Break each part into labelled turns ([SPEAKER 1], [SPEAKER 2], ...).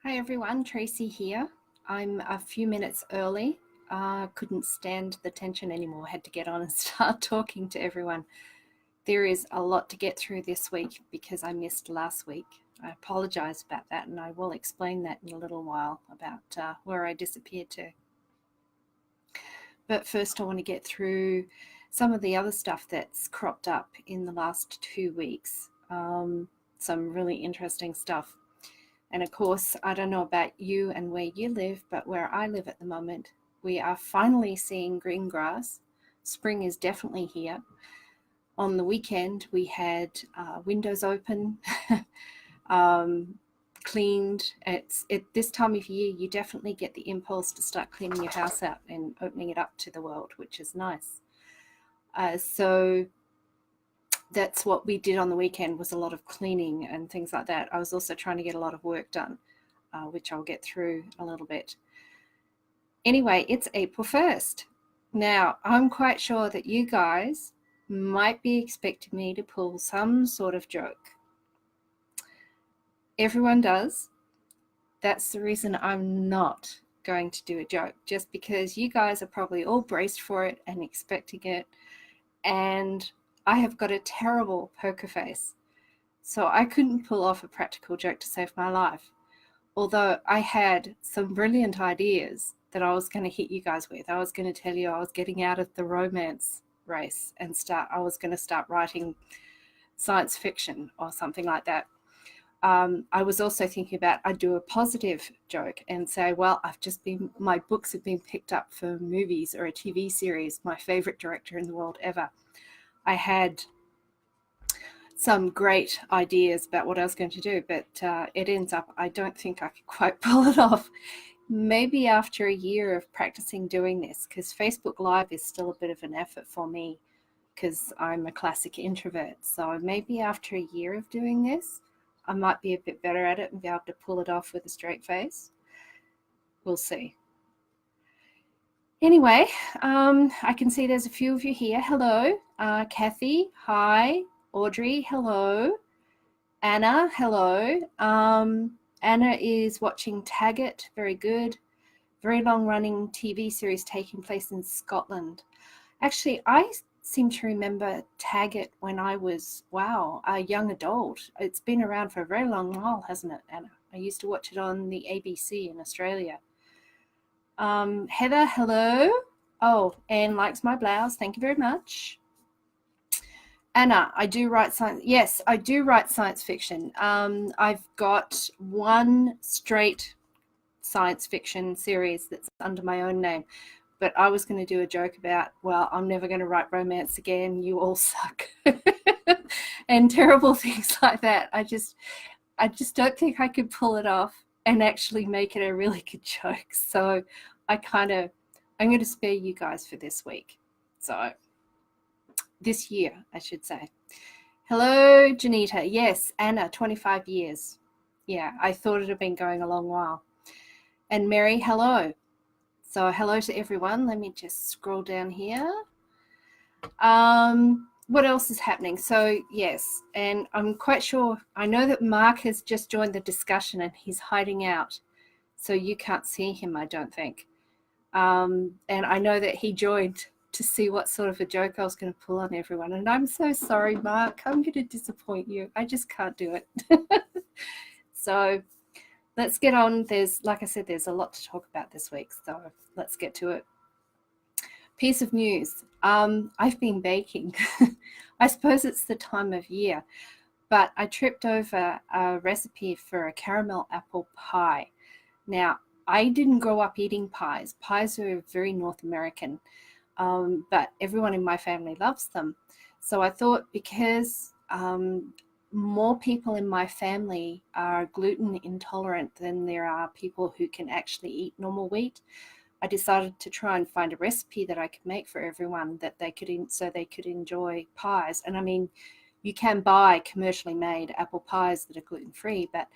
[SPEAKER 1] Hi everyone, Tracy here. I'm a few minutes early. Couldn't stand the tension anymore. Had to get on and start talking to everyone. There is a lot to get through this week because I missed last week. I apologize about that, and I will explain that in a little while about where I disappeared to. But first I want to get through some of the other stuff that's cropped up in the last 2 weeks. Some really interesting stuff. And of course, I don't know about you and where you live, but where I live at the moment, we are finally seeing green grass. Spring is definitely here. On the weekend, we had windows open, cleaned. This time of year, you definitely get the impulse to start cleaning your house out and opening it up to the world, which is nice. So that's what we did on the weekend, was a lot of cleaning and things like that. I was also trying to get a lot of work done, which I'll get through a little bit. Anyway, it's April 1st. Now, I'm quite sure that you guys might be expecting me to pull some sort of joke. Everyone does. That's the reason I'm not going to do a joke, just because you guys are probably all braced for it and expecting it. And I have got a terrible poker face, so I couldn't pull off a practical joke to save my life. Although I had some brilliant ideas that I was going to hit you guys with. I was going to tell you I was getting out of the romance race and I was going to start writing science fiction or something like that. I was also thinking about I'd do a positive joke and say, well, my books have been picked up for movies or a TV series, my favorite director in the world ever. I had some great ideas about what I was going to do, but it ends up, I don't think I could quite pull it off. Maybe after a year of practicing doing this, because Facebook Live is still a bit of an effort for me because I'm a classic introvert. So maybe after a year of doing this, I might be a bit better at it and be able to pull it off with a straight face. We'll see. Anyway, I can see there's a few of you here. Hello. Kathy, hi. Audrey, hello. Anna, hello. Anna is watching Taggart, very good. Very long-running TV series taking place in Scotland. Actually, I seem to remember Taggart when I was, a young adult. It's been around for a very long while, hasn't it, Anna? I used to watch it on the ABC in Australia. Heather, hello. Oh, Anne likes my blouse. Thank you very much. Anna, I do write science. Yes, I do write science fiction. I've got one straight science fiction series that's under my own name. But I was going to do a joke about, well, I'm never going to write romance again. You all suck. And terrible things like that. I just don't think I could pull it off and actually make it a really good joke. So I'm going to spare you guys for this week. So this year, I should say. Hello, Janita. Yes, Anna, 25 years. Yeah, I thought it had been going a long while. And Mary, hello. So hello to everyone. Let me just scroll down here. What else is happening? So yes, and I'm quite sure, I know that Mark has just joined the discussion and he's hiding out. So you can't see him, I don't think. And I know that he joined to see what sort of a joke I was going to pull on everyone. And I'm so sorry, Mark. I'm going to disappoint you. I just can't do it. So let's get on. Like I said, there's a lot to talk about this week. So let's get to it. Piece of news. I've been baking. I suppose it's the time of year. But I tripped over a recipe for a caramel apple pie. Now, I didn't grow up eating pies. Pies are very North American, but everyone in my family loves them. So I thought, because more people in my family are gluten intolerant than there are people who can actually eat normal wheat, I decided to try and find a recipe that I could make for everyone so they could enjoy pies. And I mean, you can buy commercially made apple pies that are gluten-free, but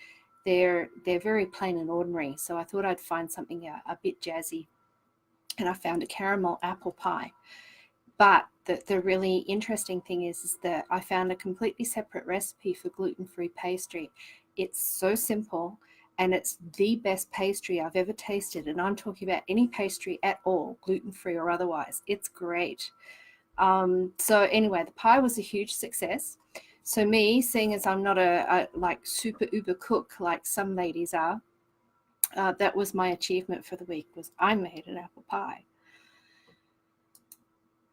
[SPEAKER 1] they're very plain and ordinary. So I thought I'd find something a bit jazzy, and I found a caramel apple pie. But the really interesting thing is that I found a completely separate recipe for gluten-free pastry. It's so simple, and it's the best pastry I've ever tasted. And I'm talking about any pastry at all, gluten-free or otherwise. It's great. So anyway, the pie was a huge success. So me, seeing as I'm not a like super uber cook like some ladies are, that was my achievement for the week, was I made an apple pie.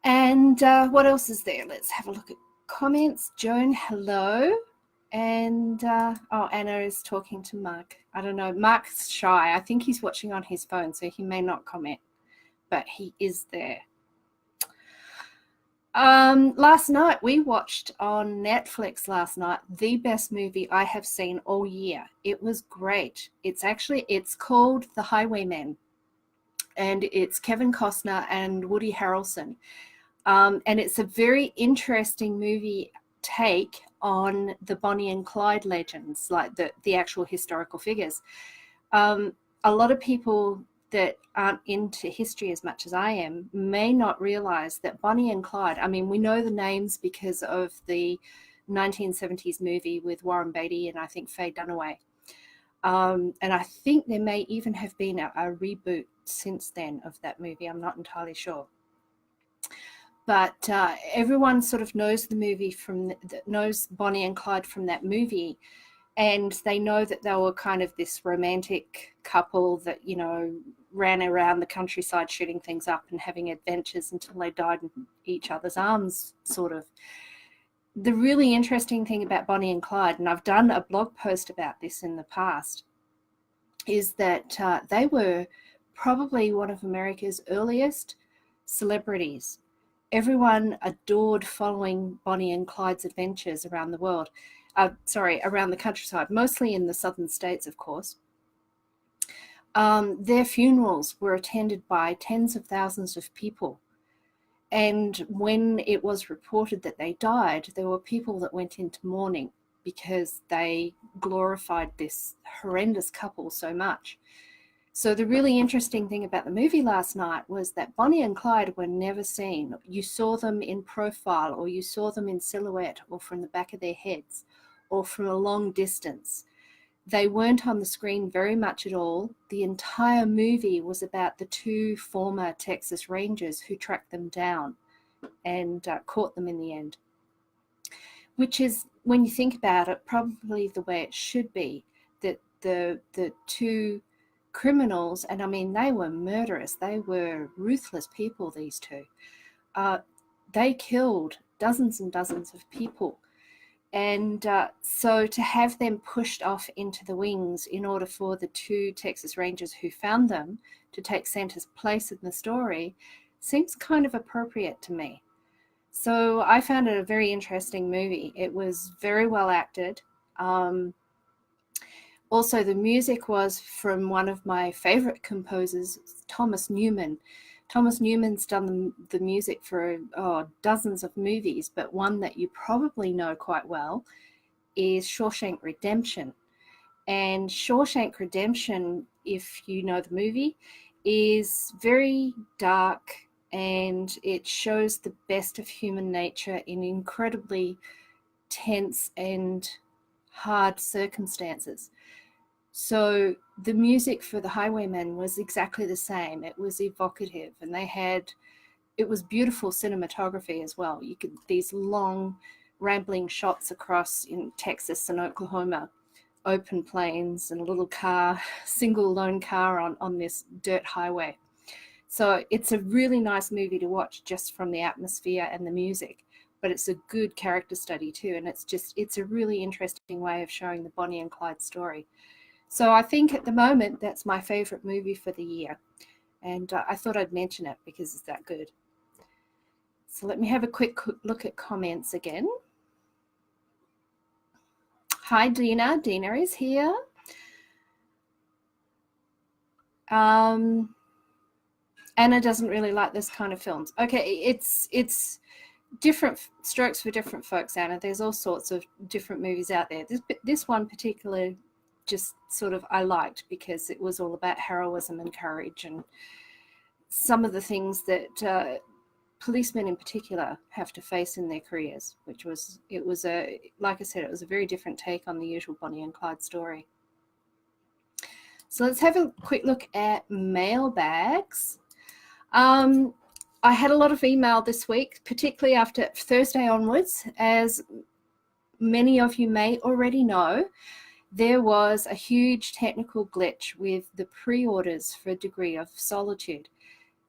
[SPEAKER 1] And what else is there? Let's have a look at comments. Joan, hello. And Anna is talking to Mark. I don't know. Mark's shy. I think he's watching on his phone, so he may not comment, but he is there. Last night we watched on Netflix the best movie I have seen all year. It was great. It's called The Highwaymen, and it's Kevin Costner and Woody Harrelson. And it's a very interesting movie take on the Bonnie and Clyde legends, like the actual historical figures. A lot of people that aren't into history as much as I am may not realize that Bonnie and Clyde, I mean, we know the names because of the 1970s movie with Warren Beatty and I think Faye Dunaway. And I think there may even have been a reboot since then of that movie. I'm not entirely sure. But everyone sort of knows the movie knows Bonnie and Clyde from that movie. And they know that they were kind of this romantic couple that, you know, ran around the countryside shooting things up and having adventures until they died in each other's arms, sort of. The really interesting thing about Bonnie and Clyde, and I've done a blog post about this in the past, is that they were probably one of America's earliest celebrities. Everyone adored following Bonnie and Clyde's adventures around the world. Around the countryside, mostly in the southern states, of course. Their funerals were attended by tens of thousands of people. And when it was reported that they died, there were people that went into mourning because they glorified this horrendous couple so much. So the really interesting thing about the movie last night was that Bonnie and Clyde were never seen. You saw them in profile, or you saw them in silhouette, or from the back of their heads, or from a long distance. They weren't on the screen very much at all. The entire movie was about the two former Texas Rangers who tracked them down and caught them in the end. Which is, when you think about it, probably the way it should be, that the two criminals, and I mean, they were murderous, they were ruthless people, these two. They killed dozens and dozens of people. And so to have them pushed off into the wings in order for the two Texas Rangers who found them to take center place in the story seems kind of appropriate to me. So I found it a very interesting movie. It was very well acted. Also, the music was from one of my favorite composers, Thomas Newman. Thomas Newman's done the music for dozens of movies, but one that you probably know quite well is Shawshank Redemption. And Shawshank Redemption, if you know the movie, is very dark, and it shows the best of human nature in incredibly tense and hard circumstances. So the music for The Highwaymen was exactly the same. It was evocative, and it was beautiful cinematography as well. You could, these long rambling shots across in Texas and Oklahoma, open plains and a little car, single lone car on this dirt highway. So it's a really nice movie to watch just from the atmosphere and the music, but it's a good character study too. And it's a really interesting way of showing the Bonnie and Clyde story. So I think at the moment, that's my favorite movie for the year. And I thought I'd mention it because it's that good. So let me have a quick look at comments again. Hi, Dina. Dina is here. Anna doesn't really like this kind of films. Okay, it's different strokes for different folks, Anna. There's all sorts of different movies out there. This one particular just sort of I liked because it was all about heroism and courage and some of the things that policemen in particular have to face in their careers, like I said, it was a very different take on the usual Bonnie and Clyde story. So let's have a quick look at mailbags. I had a lot of email this week, particularly after Thursday onwards. As many of you may already know, there was a huge technical glitch with the pre-orders for Degree of Solitude.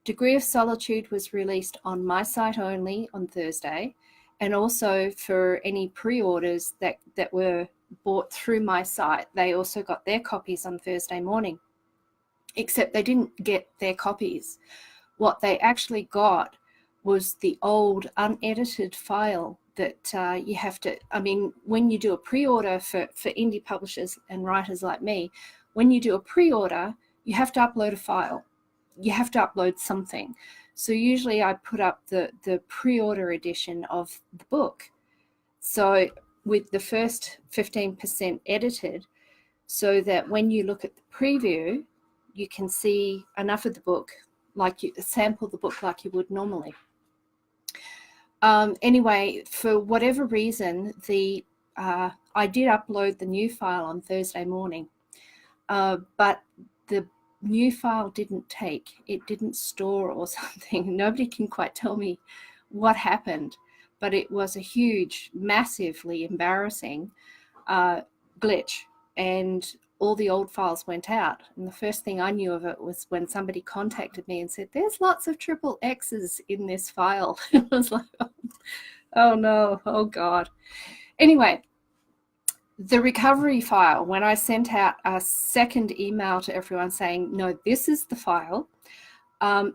[SPEAKER 1] Degree of Solitude was released on my site only on Thursday, and also for any pre-orders that were bought through my site, they also got their copies on Thursday morning, except they didn't get their copies. What they actually got was the old unedited file that you have to, I mean, when you do a pre-order for indie publishers and writers like me, when you do a pre-order, you have to upload a file. You have to upload something. So usually I put up the pre-order edition of the book. So with the first 15% edited, so that when you look at the preview, you can see enough of the book, like you sample the book like you would normally. Anyway, for whatever reason, I did upload the new file on Thursday morning, but the new file didn't take, it didn't store or something. Nobody can quite tell me what happened, but it was a huge, massively embarrassing glitch, and all the old files went out. And the first thing I knew of it was when somebody contacted me and said, there's lots of triple X's in this file. I was like, oh no, oh God. Anyway, the recovery file, when I sent out a second email to everyone saying, no, this is the file,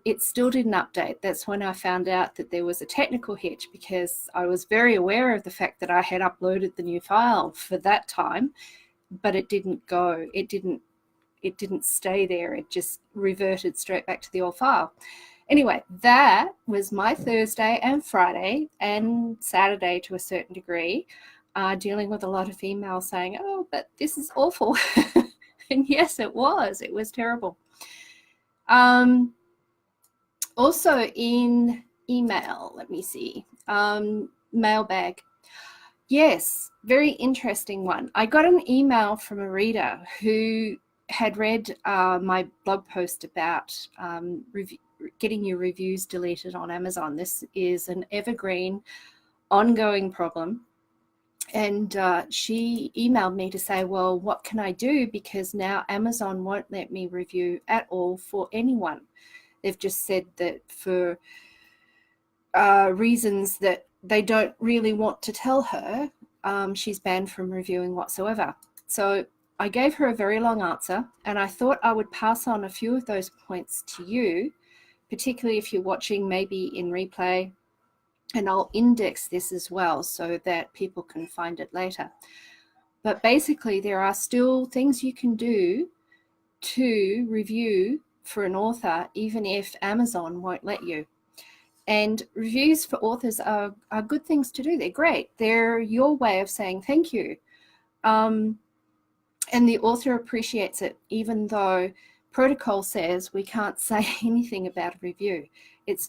[SPEAKER 1] it still didn't update. That's when I found out that there was a technical hitch, because I was very aware of the fact that I had uploaded the new file for that time, but it didn't go. It didn't stay there. It just reverted straight back to the old file. Anyway, that was my Thursday and Friday and Saturday to a certain degree, dealing with a lot of emails saying, oh, but this is awful. And yes, it was. It was terrible. Also in email, let me see, mailbag. Yes, very interesting one. I got an email from a reader who had read my blog post about getting your reviews deleted on Amazon. This is an evergreen, ongoing problem. And she emailed me to say, well, what can I do? Because now Amazon won't let me review at all for anyone. They've just said that for reasons that they don't really want to tell her, she's banned from reviewing whatsoever. So I gave her a very long answer, and I thought I would pass on a few of those points to you, particularly if you're watching maybe in replay, and I'll index this as well so that people can find it later. But basically, there are still things you can do to review for an author, even if Amazon won't let you. And reviews for authors are good things to do. They're great. They're your way of saying thank you. And the author appreciates it, even though protocol says we can't say anything about a review. It's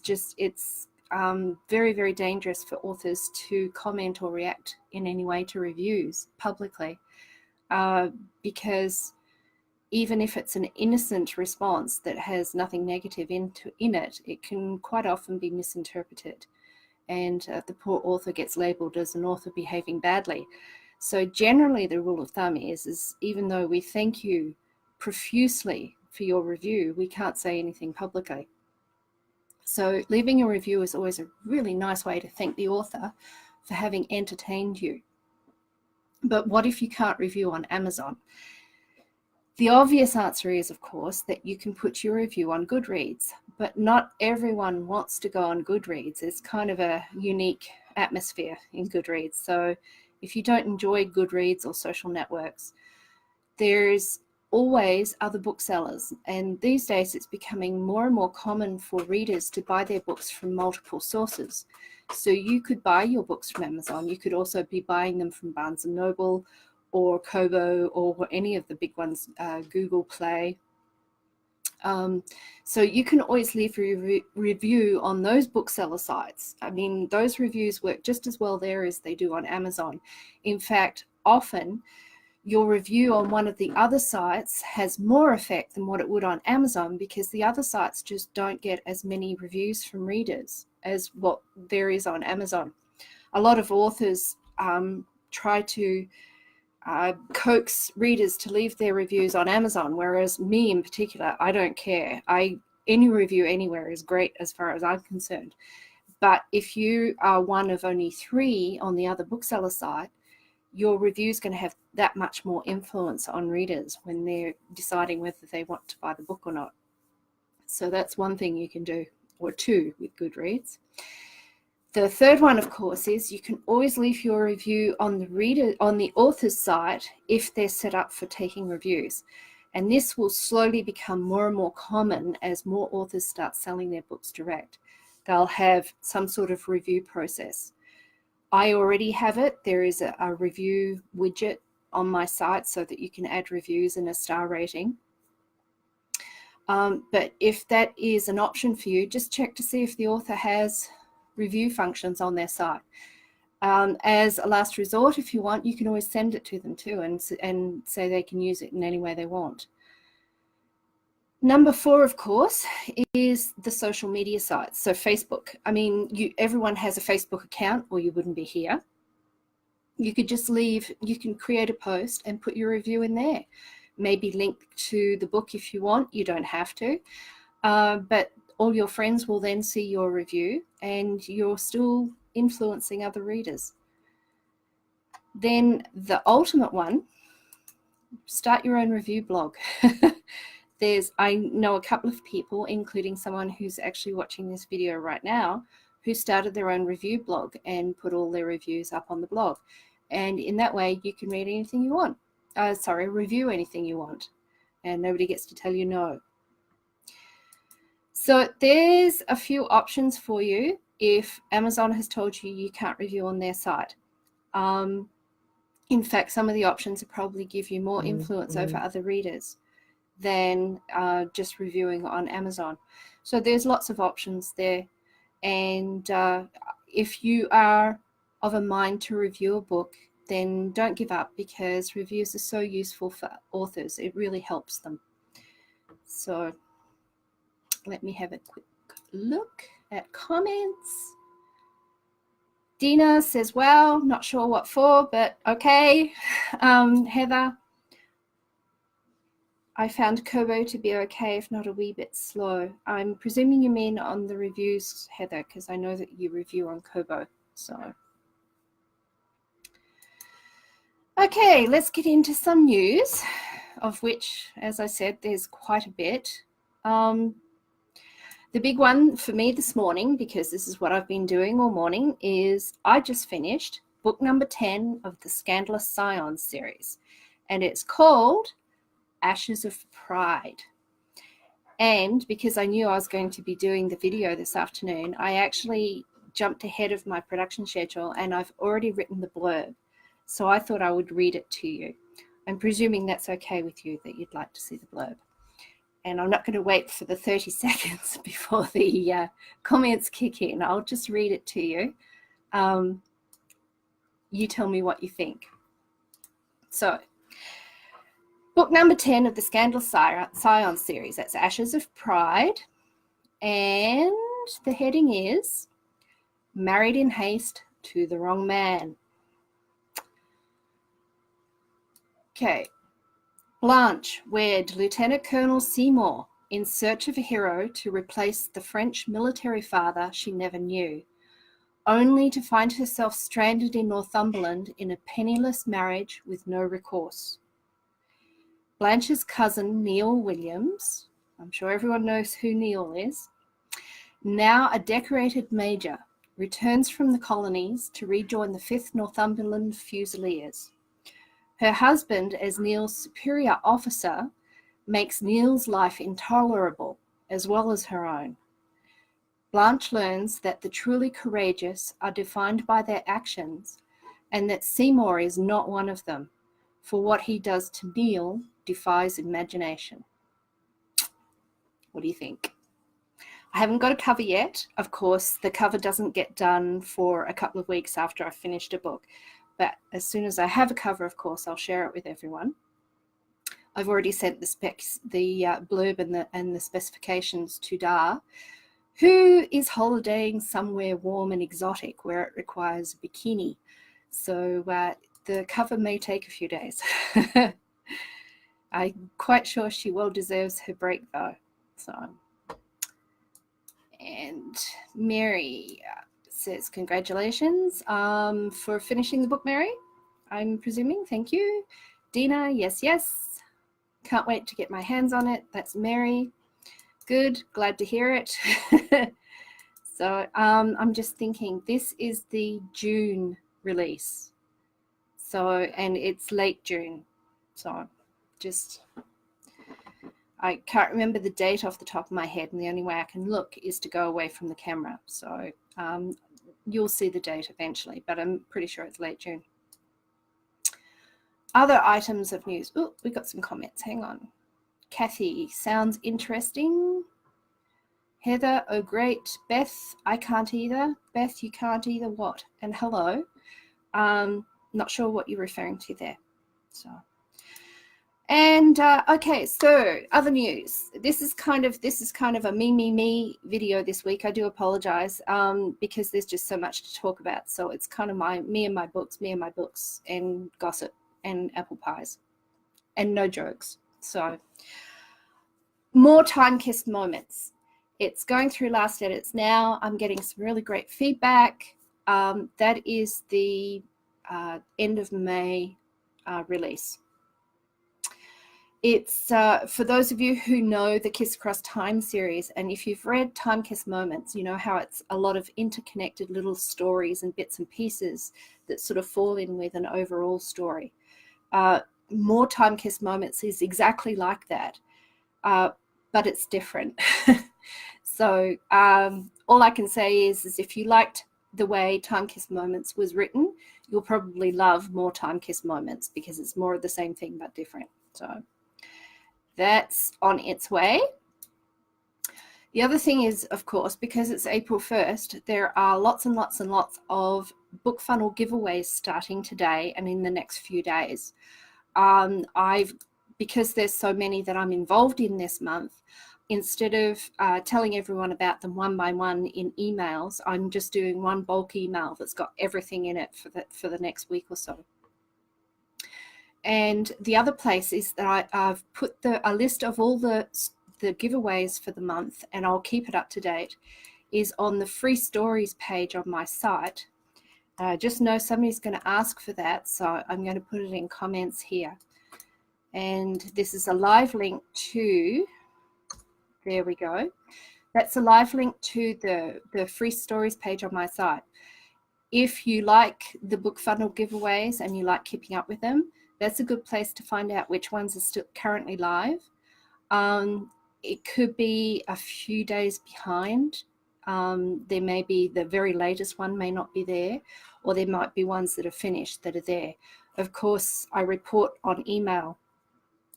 [SPEAKER 1] very, very dangerous for authors to comment or react in any way to reviews publicly, because even if it's an innocent response that has nothing negative in it, it can quite often be misinterpreted, and the poor author gets labeled as an author behaving badly. So generally the rule of thumb is even though we thank you profusely for your review, we can't say anything publicly. So leaving a review is always a really nice way to thank the author for having entertained you. But what if you can't review on Amazon? The obvious answer is, of course, that you can put your review on Goodreads, but not everyone wants to go on Goodreads. It's kind of a unique atmosphere in Goodreads. So if you don't enjoy Goodreads or social networks, there's always other booksellers. And these days it's becoming more and more common for readers to buy their books from multiple sources. So you could buy your books from Amazon. You could also be buying them from Barnes & Noble or Kobo or any of the big ones, Google Play. So you can always leave a review on those bookseller sites. I mean, those reviews work just as well there as they do on Amazon. In fact, often your review on one of the other sites has more effect than what it would on Amazon, because the other sites just don't get as many reviews from readers as what there is on Amazon. A lot of authors try to coax readers to leave their reviews on Amazon, whereas me in particular, I don't care. Any review anywhere is great as far as I'm concerned. But if you are one of only 3 on the other bookseller site, your review is going to have that much more influence on readers when they're deciding whether they want to buy the book or not. So that's one thing you can do, or 2 with Goodreads. The third one, of course, is you can always leave your review on the author's site if they're set up for taking reviews. And this will slowly become more and more common as more authors start selling their books direct. They'll have some sort of review process. I already have it. There is a review widget on my site so that you can add reviews and a star rating. But if that is an option for you, just check to see if the author has review functions on their site. As a last resort, if you want, you can always send it to them too and say they can use it in any way they want. Number 4, of course, is the social media sites. So Facebook. I mean, everyone has a Facebook account or you wouldn't be here. You could just you can create a post and put your review in there. Maybe link to the book if you want. You don't have to. But all your friends will then see your review and you're still influencing other readers. Then the ultimate one, start your own review blog. I know a couple of people, including someone who's actually watching this video right now, who started their own review blog and put all their reviews up on the blog. And in that way, you can read anything you want. Review anything you want. And nobody gets to tell you no. So there's a few options for you if Amazon has told you you can't review on their site. In fact, some of the options will probably give you more influence over other readers than just reviewing on Amazon. So there's lots of options there. And if you are of a mind to review a book, then don't give up, because reviews are so useful for authors. It really helps them. So let me have a quick look at comments. Dina says, well, not sure what for, but okay. Heather, I found Kobo to be okay, if not a wee bit slow. I'm presuming you mean on the reviews, Heather, because I know that you review on Kobo. So, okay, let's get into some news, of which, as I said, there's quite a bit. The big one for me this morning, because this is what I've been doing all morning, is I just finished book number 10 of the Scandalous Scions series, and it's called Ashes of Pride. And because I knew I was going to be doing the video this afternoon, I actually jumped ahead of my production schedule and I've already written the blurb. So I thought I would read it to you. I'm presuming that's okay with you, that you'd like to see the blurb. And I'm not going to wait for the 30 seconds before the comments kick in. I'll just read it to you. You tell me what you think. So, book number 10 of the Scandalous Scions series, that's Ashes of Pride. And the heading is Married in Haste to the Wrong Man. Okay. Blanche wed Lieutenant Colonel Seymour in search of a hero to replace the French military father she never knew, only to find herself stranded in Northumberland in a penniless marriage with no recourse. Blanche's cousin, Neil Williams, I'm sure everyone knows who Neil is, now a decorated major, returns from the colonies to rejoin the 5th Northumberland Fusiliers. Her husband, as Neil's superior officer, makes Neil's life intolerable, as well as her own. Blanche learns that the truly courageous are defined by their actions, and that Seymour is not one of them, for what he does to Neil defies imagination. What do you think? I haven't got a cover yet. Of course, the cover doesn't get done for a couple of weeks after I've finished a book. but as soon as I have a cover, of course, I'll share it with everyone. I've already sent the specs, the blurb and the specifications to Dar, who is holidaying somewhere warm and exotic where it requires a bikini. So the cover may take a few days. I'm quite sure she well deserves her break though. So, and Mary says congratulations for finishing the book, Mary, I'm presuming. Thank you. Dina, yes, yes. Can't wait to get my hands on it. That's Mary. Good, glad to hear it. So I'm just thinking this is the June release. So, and it's late June. So just, I can't remember the date off the top of my head, and the only way I can look is to go away from the camera. So you'll see the date eventually, but I'm pretty sure it's late June. Other items of news. Oh, we got some comments. Hang on. Kathy, sounds interesting. Heather, oh great. Beth, I can't either. Beth, you can't either. What? And hello. Not sure what you're referring to there. So, and okay, so other news. This is kind of a me video this week. I do apologize because there's just so much to talk about. So it's kind of me and my books, and gossip and apple pies, and no jokes. So more time-kissed moments. It's going through last edits now. I'm getting some really great feedback. That is the end of May release. It's for those of you who know the Kiss Across Time series, and if you've read Time Kiss Moments, you know how it's a lot of interconnected little stories and bits and pieces that sort of fall in with an overall story. More Time Kiss Moments is exactly like that, but it's different. So all I can say is if you liked the way Time Kiss Moments was written, you'll probably love more Time Kiss Moments because it's more of the same thing but different. So that's on its way. The other thing is, of course, because it's April 1st, there are lots and lots and lots of BookFunnel giveaways starting today and in the next few days. Because there's so many that I'm involved in this month, instead of telling everyone about them one by one in emails, I'm just doing one bulk email that's got everything in it for the next week or so. And the other place is that I've put a list of all the giveaways for the month, and I'll keep it up to date, is on the free stories page on my site. I just know somebody's going to ask for that, so I'm going to put it in comments here. And this is a live link to, there we go. That's a live link to the free stories page on my site. If you like the BookFunnel giveaways and you like keeping up with them, that's a good place to find out which ones are still currently live. It could be a few days behind. There may be the very latest one may not be there, or there might be ones that are finished that are there. Of course, I report on email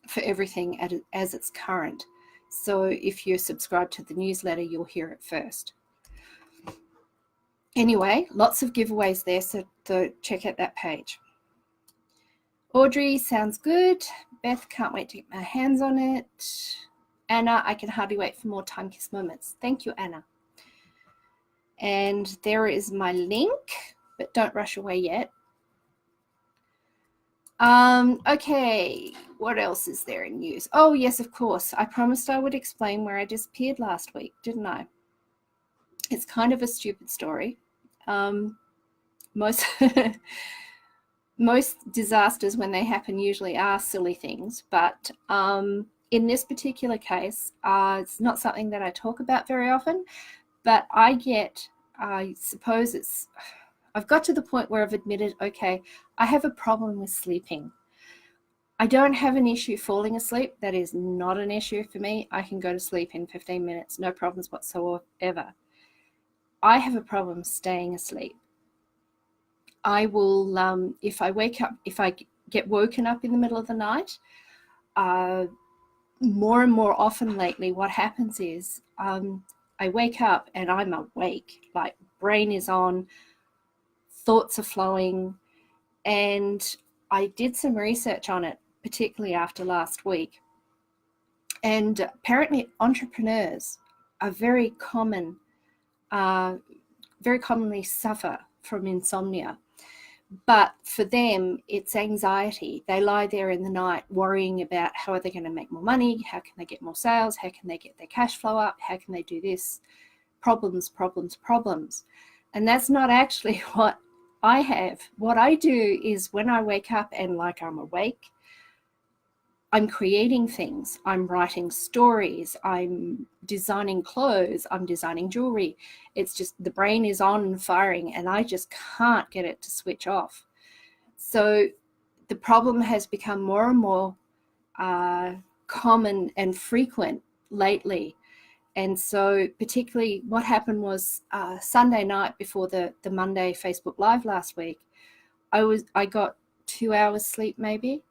[SPEAKER 1] for everything as it's current. So if you're subscribed to the newsletter, you'll hear it first. Anyway, lots of giveaways there, so check out that page. Audrey, sounds good. Beth, can't wait to get my hands on it. Anna, I can hardly wait for more Time Kiss Moments. Thank you, Anna. And there is my link, but don't rush away yet. Okay, what else is there in news? Oh, yes, of course. I promised I would explain where I disappeared last week, didn't I? It's kind of a stupid story. Most disasters, when they happen, usually are silly things, but in this particular case, it's not something that I talk about very often, but I suppose I've got to the point where I've admitted, okay, I have a problem with sleeping. I don't have an issue falling asleep. That is not an issue for me. I can go to sleep in 15 minutes, no problems whatsoever. I have a problem staying asleep. I will, if I get woken up in the middle of the night, more and more often lately, what happens is I wake up and I'm awake, like brain is on, thoughts are flowing, And I did some research on it, particularly after last week. And apparently entrepreneurs are very commonly suffer from insomnia. But for them, it's anxiety. They lie there in the night worrying about how are they going to make more money? How can they get more sales? How can they get their cash flow up? How can they do this? Problems, problems, problems. And that's not actually what I have. What I do is when I wake up and like I'm awake, I'm creating things. I'm writing stories. I'm designing clothes. I'm designing jewelry. It's just the brain is on and firing and I just can't get it to switch off. So the problem has become more and more common and frequent lately. And so particularly what happened was Sunday night before the Monday Facebook Live last week, I got 2 hours sleep maybe.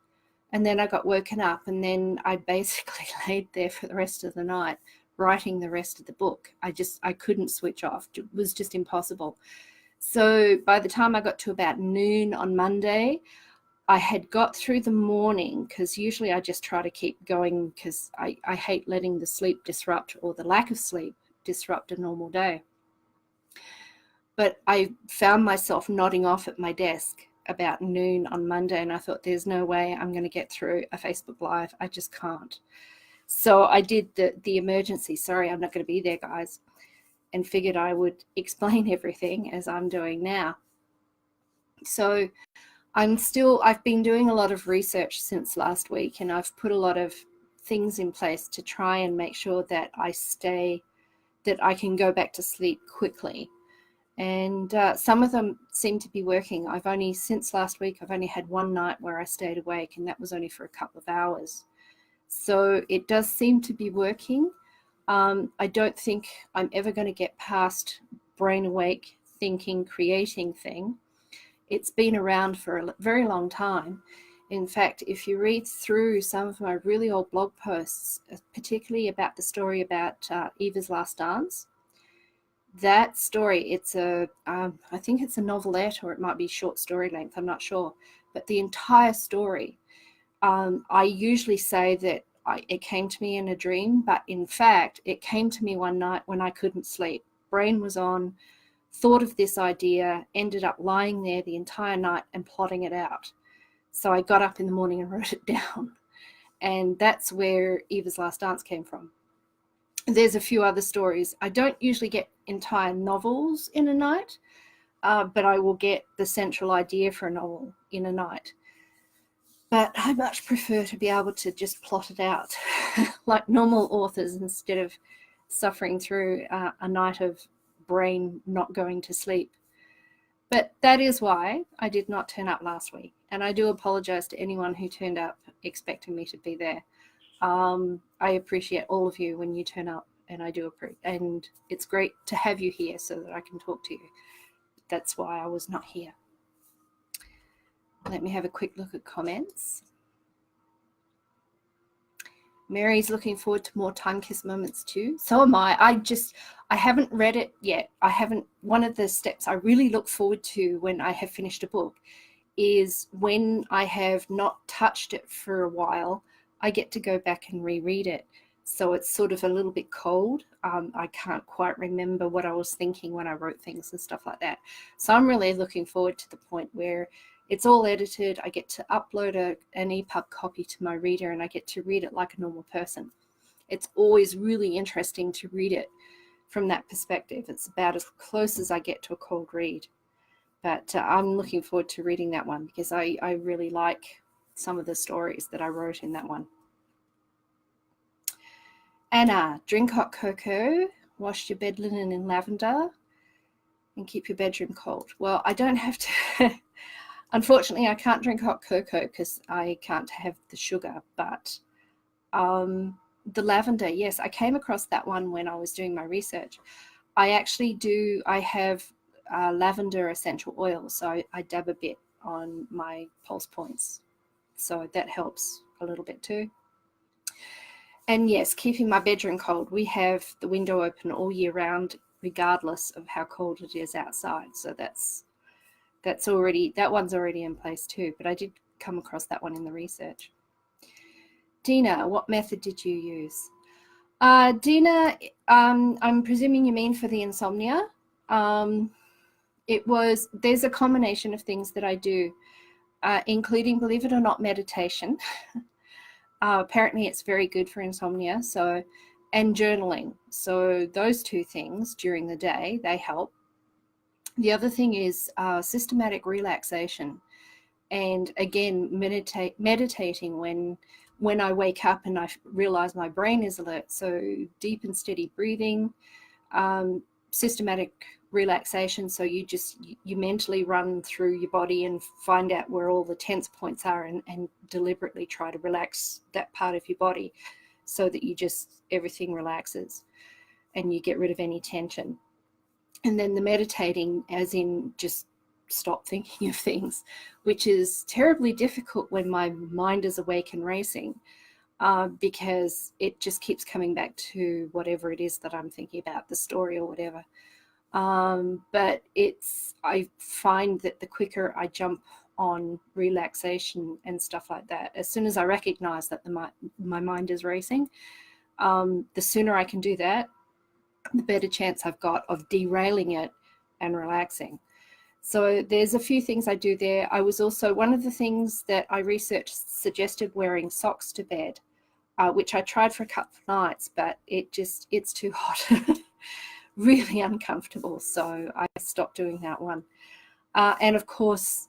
[SPEAKER 1] And then I got woken up and then I basically laid there for the rest of the night writing the rest of the book. I couldn't switch off. It was just impossible. So by the time I got to about noon on Monday, I had got through the morning, because usually I just try to keep going because I hate letting the sleep disrupt, or the lack of sleep disrupt, a normal day. But I found myself nodding off at my desk about noon on Monday, and I thought there's no way I'm going to get through a Facebook Live. I just can't. So I did the emergency, sorry, I'm not going to be there, guys, and figured I would explain everything as I'm doing now. So I've been doing a lot of research since last week, and I've put a lot of things in place to try and make sure that I can go back to sleep quickly. And some of them seem to be working. Since last week, I've only had one night where I stayed awake, and that was only for a couple of hours. So it does seem to be working. I don't think I'm ever going to get past brain awake, thinking, creating thing. It's been around for a very long time. In fact, if you read through some of my really old blog posts, particularly about the story about Eva's Last Dance, that story, I think it's a novelette, or it might be short story length, I'm not sure. But the entire story, I usually say that it came to me in a dream, but in fact, it came to me one night when I couldn't sleep. Brain was on, thought of this idea, ended up lying there the entire night and plotting it out. So I got up in the morning and wrote it down. And that's where Eva's Last Dance came from. There's a few other stories. I don't usually get entire novels in a night, but I will get the central idea for a novel in a night. But I much prefer to be able to just plot it out like normal authors, instead of suffering through a night of brain not going to sleep. But that is why I did not turn up last week. And I do apologize to anyone who turned up expecting me to be there. I appreciate all of you when you turn up, and I do appreciate, and it's great to have you here so that I can talk to you. That's why I was not here. Let me have a quick look at comments. Mary's looking forward to more Time Kiss moments too. So am I. I haven't read it yet. One of the steps I really look forward to when I have finished a book is when I have not touched it for a while, I get to go back and reread it. So it's sort of a little bit cold. I can't quite remember what I was thinking when I wrote things and stuff like that. So I'm really looking forward to the point where it's all edited. I get to upload an EPUB copy to my reader, and I get to read it like a normal person. It's always really interesting to read it from that perspective. It's about as close as I get to a cold read. But I'm looking forward to reading that one, because I really like some of the stories that I wrote in that one. Anna, drink hot cocoa, wash your bed linen in lavender, and keep your bedroom cold. Well, I don't have to. Unfortunately, I can't drink hot cocoa because I can't have the sugar. But the lavender, yes, I came across that one when I was doing my research. I have lavender essential oil, so I dab a bit on my pulse points. So that helps a little bit too. And yes, keeping my bedroom cold. We have the window open all year round, regardless of how cold it is outside. So that's that one's already in place too, but I did come across that one in the research. Dina, what method did you use? Dina, I'm presuming you mean for the insomnia. There's a combination of things that I do, including, believe it or not, meditation. Apparently it's very good for insomnia, and journaling. So those two things during the day, they help. The other thing is systematic relaxation. And again, meditating when I wake up and I realize my brain is alert. So deep and steady breathing, systematic relaxation. So you mentally run through your body and find out where all the tense points are and deliberately try to relax that part of your body so that everything relaxes and you get rid of any tension. And then the meditating, as in just stop thinking of things, which is terribly difficult when my mind is awake and racing, because it just keeps coming back to whatever it is that I'm thinking about, the story or whatever. But I find that the quicker I jump on relaxation and stuff like that, as soon as I recognize that my mind is racing, the sooner I can do that, the better chance I've got of derailing it and relaxing. So there's a few things I do there. I was also, one of the things that I researched suggested wearing socks to bed, which I tried for a couple of nights, but it's too hot, really uncomfortable. So I stopped doing that one. And of course,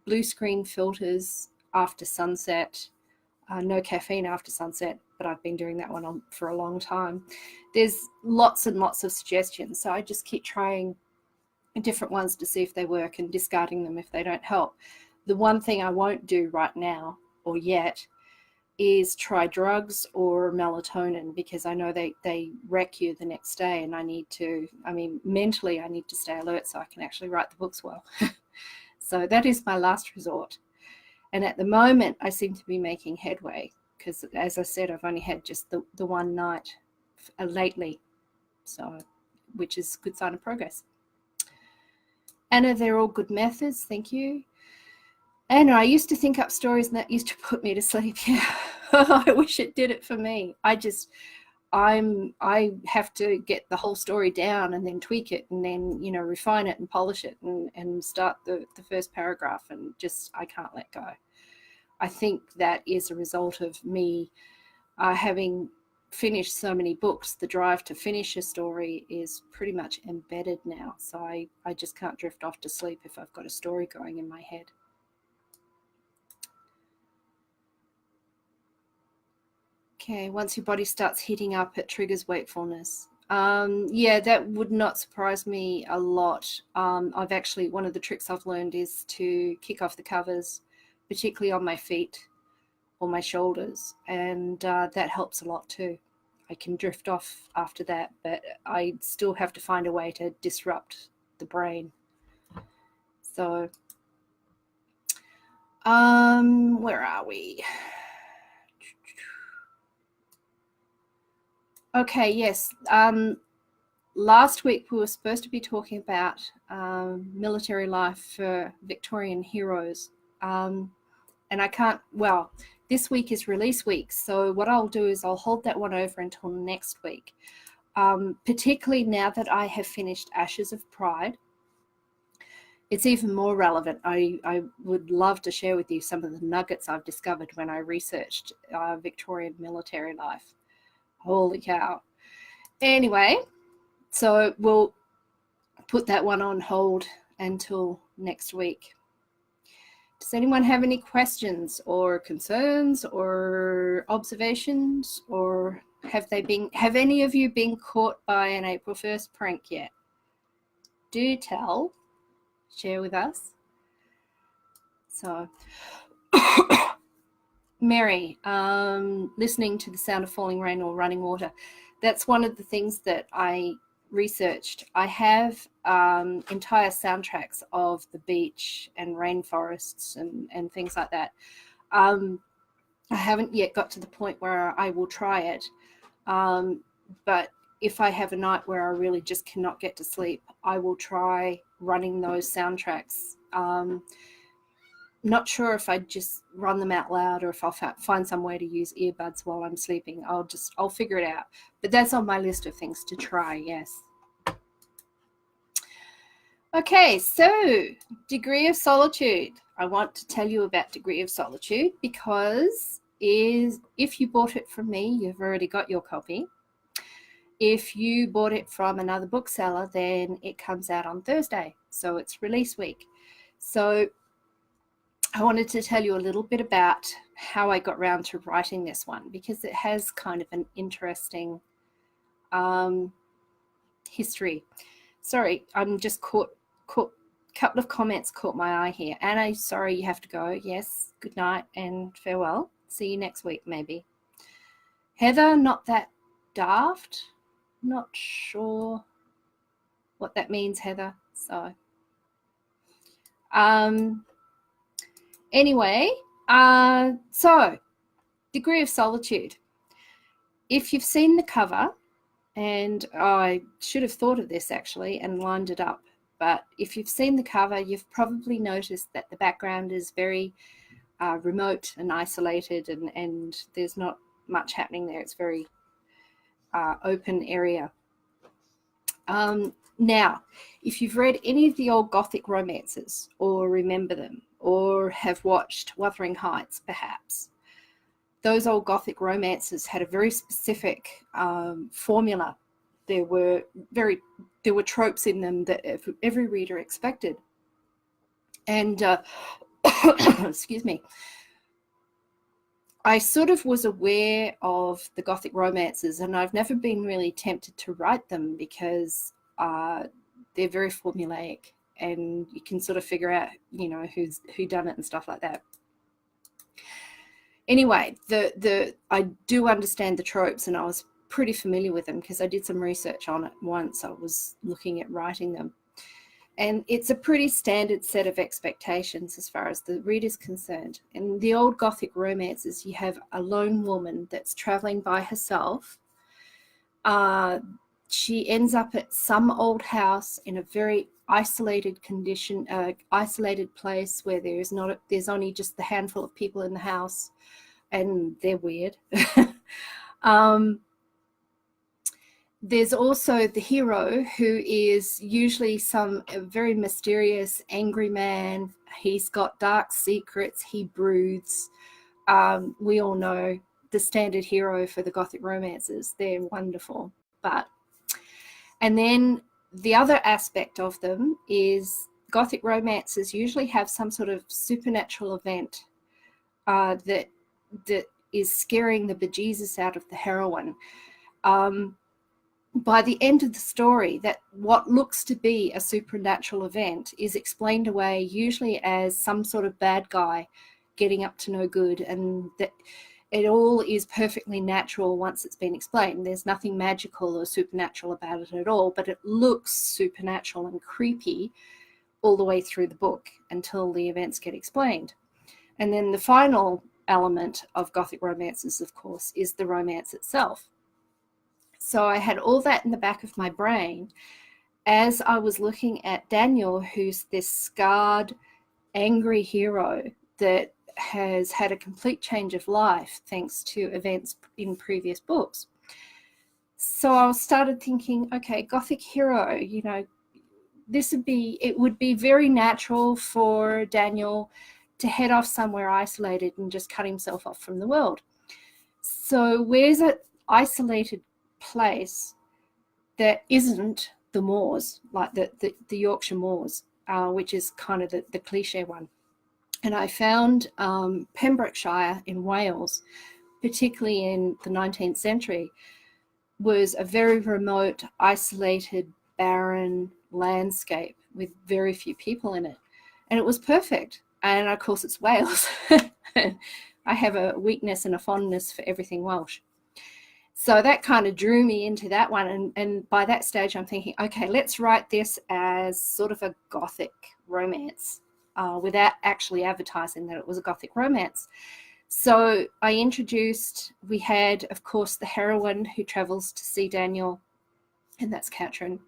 [SPEAKER 1] blue screen filters after sunset, no caffeine after sunset, but I've been doing that one for a long time. There's lots and lots of suggestions. So I just keep trying different ones to see if they work and discarding them if they don't help. The one thing I won't do right now or yet is try drugs or melatonin, because I know they wreck you the next day, and mentally I need to stay alert so I can actually write the books well. So that is my last resort. And at the moment I seem to be making headway because, as I said, I've only had just the one night lately, so which is a good sign of progress. Anna, they're all good methods, thank you. Anna, I used to think up stories and that used to put me to sleep. Yeah, I wish it did it for me. I have to get the whole story down and then tweak it and then, refine it and polish it and start the first paragraph, and I can't let go. I think that is a result of me having finished so many books. The drive to finish a story is pretty much embedded now. So I just can't drift off to sleep if I've got a story going in my head. Okay, once your body starts heating up, it triggers wakefulness. Yeah, that would not surprise me a lot. One of the tricks I've learned is to kick off the covers, particularly on my feet or my shoulders, and that helps a lot too. I can drift off after that, but I still have to find a way to disrupt the brain. So, where are we? Okay, yes. Last week we were supposed to be talking about military life for Victorian heroes. And I can't, this week is release week. So what I'll do is I'll hold that one over until next week. Particularly now that I have finished Ashes of Pride, it's even more relevant. I would love to share with you some of the nuggets I've discovered when I researched Victorian military life. Holy cow. Anyway, so we'll put that one on hold until next week. Does anyone have any questions or concerns or observations, or have any of you been caught by an April 1st prank yet? Do tell, share with us. So, Mary, listening to the sound of falling rain or running water. That's one of the things that I researched. I have entire soundtracks of the beach and rainforests and things like that. I haven't yet got to the point where I will try it, but if I have a night where I really just cannot get to sleep, I will try running those soundtracks. Not sure if I just run them out loud or if I'll find some way to use earbuds while I'm sleeping. I'll figure it out. But that's on my list of things to try, yes. Okay, so Degree of Solitude. I want to tell you about Degree of Solitude because if you bought it from me, you've already got your copy. If you bought it from another bookseller, then it comes out on Thursday, so it's release week. So I wanted to tell you a little bit about how I got around to writing this one because it has kind of an interesting history. Sorry, I'm just caught couple of comments caught my eye here. Anna, sorry you have to go. Yes, good night and farewell. See you next week maybe. Heather, not that daft. Not sure what that means, Heather. So anyway, so Degree of Solitude. If you've seen the cover, and I should have thought of this actually and lined it up, but if you've seen the cover, you've probably noticed that the background is very remote and isolated, and there's not much happening there. It's very open area. Now, if you've read any of the old Gothic romances or remember them or have watched Wuthering Heights, perhaps, those old Gothic romances had a very specific formula. There were tropes in them that every reader expected. And excuse me, I sort of was aware of the Gothic romances, and I've never been really tempted to write them because they're very formulaic, and you can sort of figure out, you know, who done it and stuff like that. Anyway, I do understand the tropes, and I was pretty familiar with them because I did some research on it once. I was looking at writing them. And it's a pretty standard set of expectations as far as the reader's concerned. In the old Gothic romances, you have a lone woman that's traveling by herself. She ends up at some old house in a very isolated condition, isolated place where there's only just the handful of people in the house, and they're weird. There's also the hero, who is usually some very mysterious, angry man. He's got dark secrets. He broods. We all know the standard hero for the Gothic romances. They're wonderful. And then the other aspect of them is Gothic romances usually have some sort of supernatural event that is scaring the bejesus out of the heroine. By the end of the story, that what looks to be a supernatural event is explained away, usually as some sort of bad guy getting up to no good, and that it all is perfectly natural once it's been explained. There's nothing magical or supernatural about it at all, but it looks supernatural and creepy all the way through the book until the events get explained. And then the final element of Gothic romances, of course, is the romance itself. So I had all that in the back of my brain as I was looking at Daniel, who's this scarred, angry hero that has had a complete change of life thanks to events in previous books. So I started thinking, okay, Gothic hero, you know, it would be very natural for Daniel to head off somewhere isolated and just cut himself off from the world. So where's an isolated place that isn't the moors, like the Yorkshire moors, which is kind of the cliche one? And I found Pembrokeshire in Wales, particularly in the 19th century, was a very remote, isolated, barren landscape with very few people in it. And it was perfect. And of course, it's Wales. I have a weakness and a fondness for everything Welsh. So that kind of drew me into that one. And by that stage, I'm thinking, okay, let's write this as sort of a Gothic romance without actually advertising that it was a Gothic romance. So we had, of course, the heroine who travels to see Daniel and that's Katrin.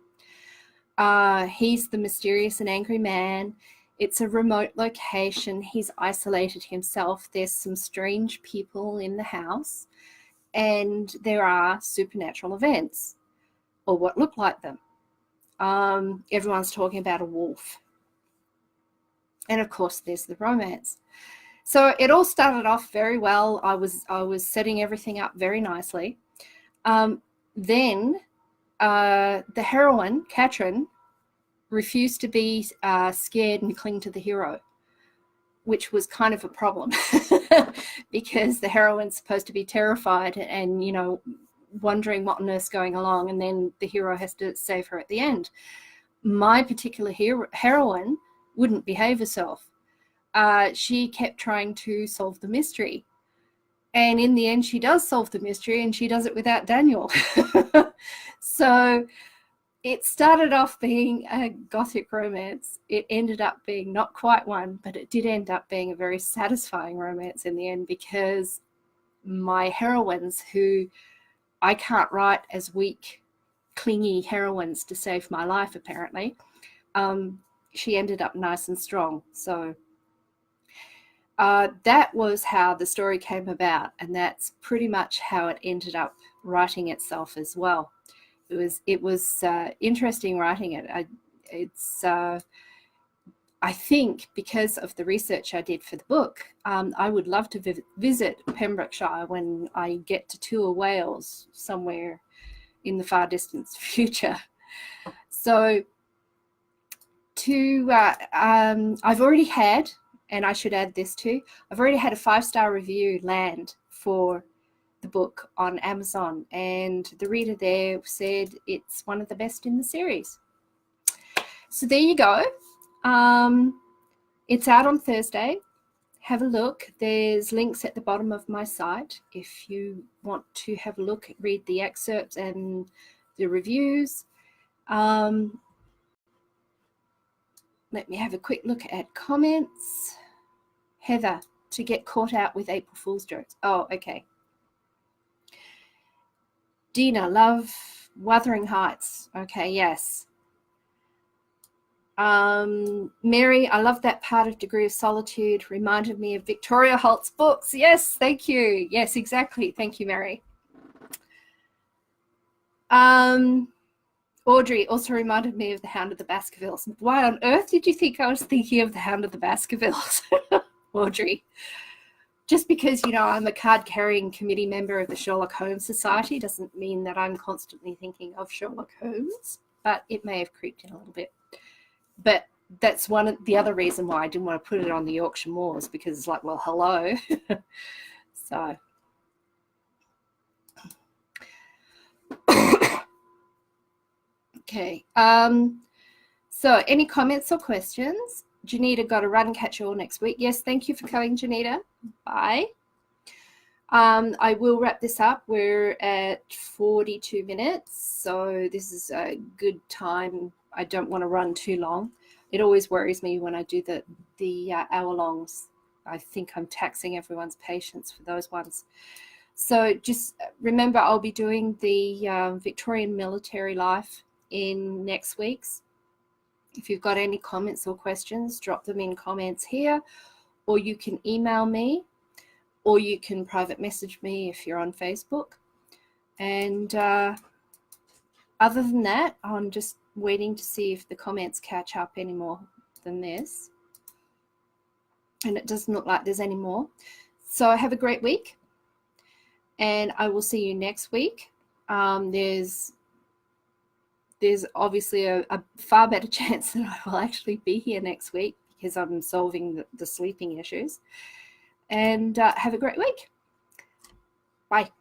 [SPEAKER 1] He's the mysterious and angry man. It's a remote location. He's isolated himself. There's some strange people in the house, and there are supernatural events, or what look like them. Everyone's talking about a wolf. And of course, there's the romance. So it all started off very well. I was setting everything up very nicely. Then the heroine, Katrin, refused to be scared and cling to the hero, which was kind of a problem because the heroine's supposed to be terrified and, you know, wondering what on earth's going along, and then the hero has to save her at the end. My particular heroine wouldn't behave herself. She kept trying to solve the mystery. And in the end, she does solve the mystery, and she does it without Daniel. So it started off being a gothic romance. It ended up being not quite one, but it did end up being a very satisfying romance in the end, because my heroines, who I can't write as weak, clingy heroines to save my life, apparently, she ended up nice and strong. So that was how the story came about, and that's pretty much how it ended up writing itself as well. It was interesting writing it. I think because of the research I did for the book, I would love to visit Pembrokeshire when I get to tour Wales somewhere in the far distant future. So I've already had, and I should add this too, I've already had a 5-star review land for the book on Amazon, and the reader there said it's one of the best in the series. So there you go. It's out on Thursday. Have a look. There's links at the bottom of my site if you want to have a look, read the excerpts and the reviews. Let me have a quick look at comments. Heather, to get caught out with April Fool's jokes. Oh, okay. Dina, love Wuthering Heights. Okay, yes. Mary, I love that part of Degree of Solitude. Reminded me of Victoria Holt's books. Yes, thank you. Yes, exactly. Thank you, Mary. Audrey also reminded me of The Hound of the Baskervilles. Why on earth did you think I was thinking of The Hound of the Baskervilles, Audrey? Just because, you know, I'm a card-carrying committee member of the Sherlock Holmes Society doesn't mean that I'm constantly thinking of Sherlock Holmes, but it may have creeped in a little bit. But that's one of the other reason why I didn't want to put it on the Yorkshire Moors, because it's like, well, hello. So okay. So any comments or questions? Janita, got to run and catch you all next week. Yes, thank you for coming, Janita. Bye. I will wrap this up. We're at 42 minutes, so this is a good time. I don't want to run too long. It always worries me when I do the hour-longs. I think I'm taxing everyone's patience for those ones. So just remember, I'll be doing the Victorian military life in next week's. If you've got any comments or questions, drop them in comments here, or you can email me, or you can private message me if you're on Facebook. And other than that, I'm just waiting to see if the comments catch up any more than this. And it doesn't look like there's any more. So have a great week, and I will see you next week. There's obviously a far better chance that I will actually be here next week because I'm solving the sleeping issues. And have a great week. Bye.